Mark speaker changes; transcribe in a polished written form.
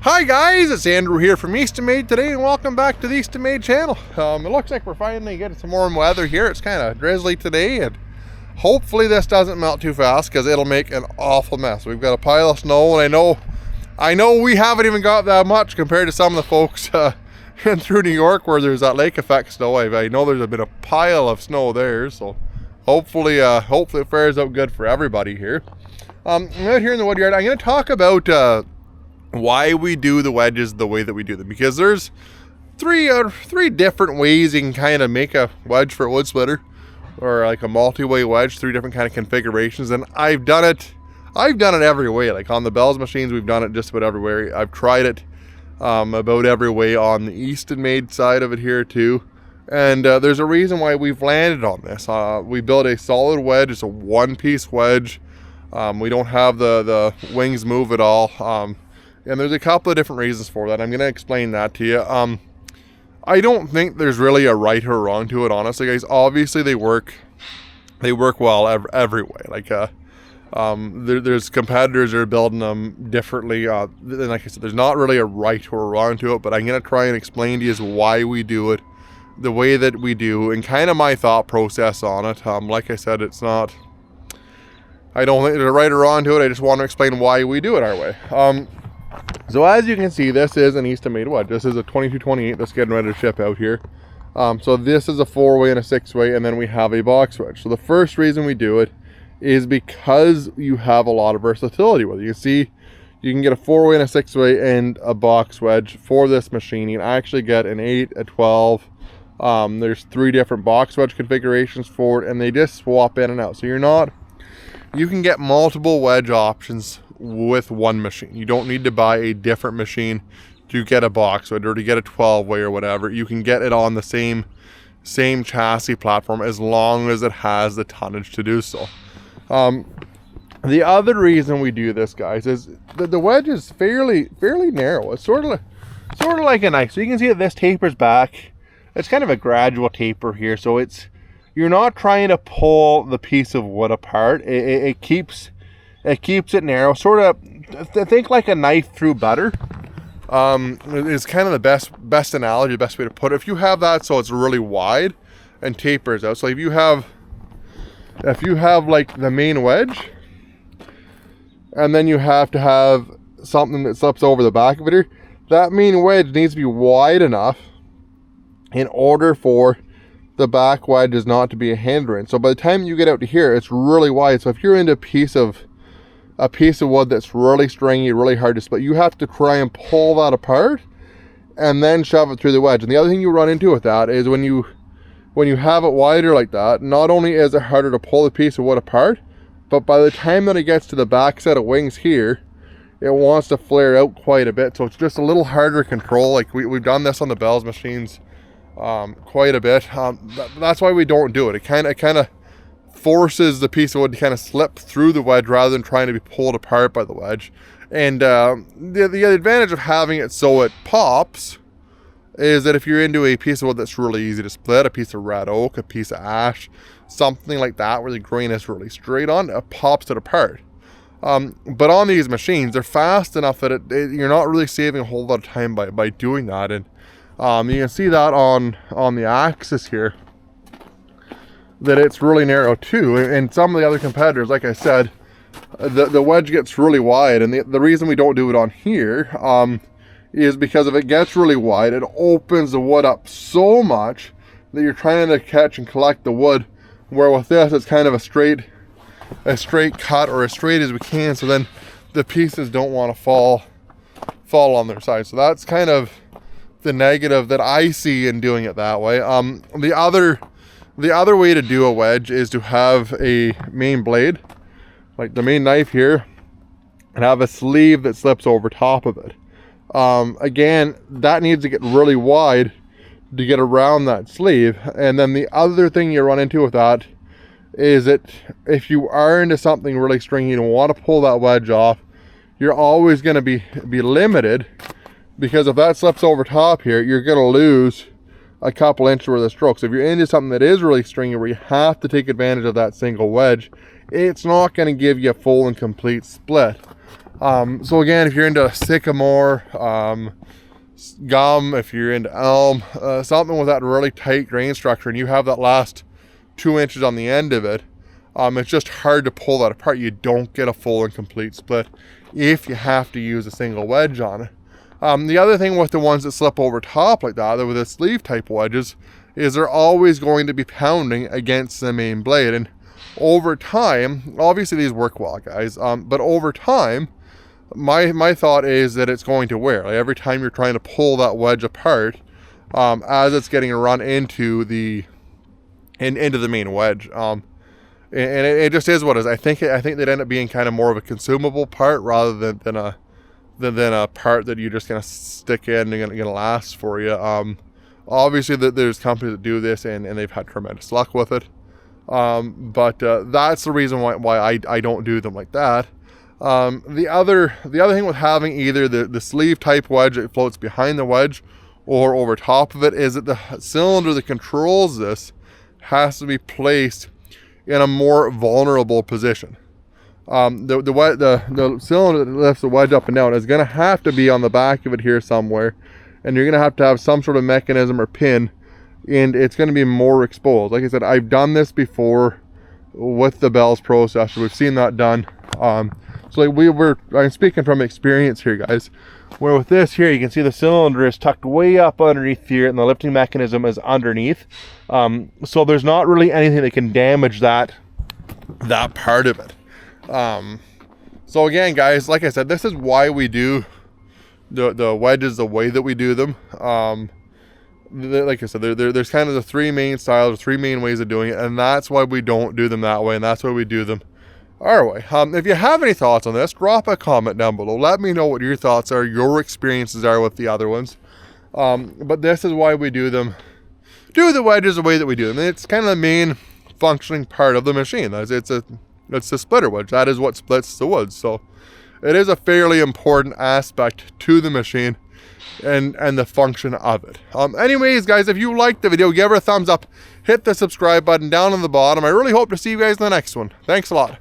Speaker 1: Hi guys, it's Andrew here from Eastonmade today, and welcome back to the Eastonmade channel. It looks like we're finally getting some warm weather here. It's kind of drizzly today, and hopefully this doesn't melt too fast because it'll make an awful mess. We've got a pile of snow, and I know we haven't even got that much compared to some of the folks in through New York where there's that lake effect snow. I know there's been a pile of snow there, so hopefully it fares out good for everybody here. I'm out here in the wood yard. I'm going to talk about why we do the wedges the way that we do them, because there's three different ways you can kind of make a wedge for a wood splitter, or like a multi-way wedge, three different kind of configurations. And I've done it every way. Like on the Bell's machines, we've done it just about every way. I've tried it about every way on the Eastonmade side of it here too. And there's a reason why we've landed on this. We built a solid wedge. It's a one-piece wedge. We don't have the wings move at all. And there's a couple of different reasons for that. I'm going to explain that to you. I don't think there's really a right or wrong to it, honestly, guys. Obviously, they work well every way. Like, there's competitors that are building them differently. And like I said, there's not really a right or wrong to it, but I'm going to try and explain to you why we do it the way that we do, and kind of my thought process on it. Like I said, I don't think there's a right or wrong to it. I just want to explain why we do it our way. So as you can see, this is an Eastonmade wedge. This is a 2228 that's getting ready to ship out here. So this is a 4-way and a 6-way, and then we have a box wedge. So the first reason we do it is because you have a lot of versatility with it. You can see you can get a 4-way and a 6-way and a box wedge for this machine. You can actually get an 8, a 12. There's 3 different box wedge configurations for it, and they just swap in and out. So you can get multiple wedge options with one machine. You don't need to buy a different machine to get a box wedge or to get a 12-way or whatever. You can get it on the same chassis platform as long as it has the tonnage to do so. The other reason we do this, guys, is that the wedge is fairly narrow. It's sort of like a knife. So you can see that this tapers back. It's kind of a gradual taper here, so you're not trying to pull the piece of wood apart. It keeps it narrow, sort of. Think like a knife through butter. Is kind of the best analogy, the best way to put it. If you have that, so it's really wide and tapers out. So if you have like the main wedge, and then you have to have something that slips over the back of it here, that main wedge needs to be wide enough in order for the back wedge is not to be a hindrance. So by the time you get out to here, it's really wide. So if you're into a piece of wood that's really stringy, really hard to split, you have to try and pull that apart and then shove it through the wedge. And the other thing you run into with that is when you have it wider like that, not only is it harder to pull the piece of wood apart, but by the time that it gets to the back set of wings here, it wants to flare out quite a bit. So it's just a little harder to control. Like we've done this on the Bell's machines quite a bit. That's why we don't do it. It kind of forces the piece of wood to kind of slip through the wedge rather than trying to be pulled apart by the wedge. And the advantage of having it so it pops is that if you're into a piece of wood that's really easy to split, a piece of red oak, a piece of ash, something like that where the grain is really straight on, it pops it apart. But on these machines, they're fast enough that you're not really saving a whole lot of time by doing that. And you can see that on the Axis here, that it's really narrow too. And some of the other competitors, like I said, the wedge gets really wide. And the reason we don't do it on here is because if it gets really wide, it opens the wood up so much that you're trying to catch and collect the wood, where with this it's kind of a straight cut, or as straight as we can, so then the pieces don't want to fall on their side. So that's kind of the negative that I see in doing it that way. The other way to do a wedge is to have a main blade, like the main knife here, and have a sleeve that slips over top of it. Again, that needs to get really wide to get around that sleeve. And then the other thing you run into with that is that if you are into something really stringy and want to pull that wedge off, you're always going to be limited, because if that slips over top here, you're going to lose a couple inches worth of strokes. If you're into something that is really stringy, where you have to take advantage of that single wedge, it's not going to give you a full and complete split. So again, if you're into sycamore, gum, if you're into elm, something with that really tight grain structure, and you have that last 2 inches on the end of it, it's just hard to pull that apart. You don't get a full and complete split if you have to use a single wedge on it. The other thing with the ones that slip over top like that, with the sleeve type wedges, is they're always going to be pounding against the main blade. And over time, obviously these work well, guys, but over time, my thought is that it's going to wear. Like every time you're trying to pull that wedge apart, as it's getting run into the main wedge, and it just is what it is. I think they'd end up being kind of more of a consumable part rather than a part that you're just gonna stick in and gonna last for you. Obviously, there's companies that do this and they've had tremendous luck with it. But that's the reason why I don't do them like that. The other thing with having either the sleeve type wedge that floats behind the wedge or over top of it is that the cylinder that controls this has to be placed in a more vulnerable position. The cylinder that lifts the wedge up and down is going to have to be on the back of it here somewhere, and you're going to have some sort of mechanism or pin, and it's going to be more exposed. Like I said, I've done this before with the Bell's processor. We've seen that done. So like I'm speaking from experience here, guys, where with this here, you can see the cylinder is tucked way up underneath here and the lifting mechanism is underneath. So there's not really anything that can damage that part of it. So again, guys, like I said, this is why we do the wedges the way that we do them. Like I said, there's kind of the three main styles, or three main ways of doing it, and that's why we don't do them that way, and that's why we do them our way. If you have any thoughts on this, drop a comment down below. Let me know what your thoughts are, your experiences are with the other ones. But this is why we do them. Do the wedges the way that we do them. It's kind of the main functioning part of the machine. It's the splitter wedge. That is what splits the wood. So it is a fairly important aspect to the machine and the function of it. Anyways, guys, if you liked the video, give it a thumbs up, hit the subscribe button down on the bottom. I really hope to see you guys in the next one. Thanks a lot.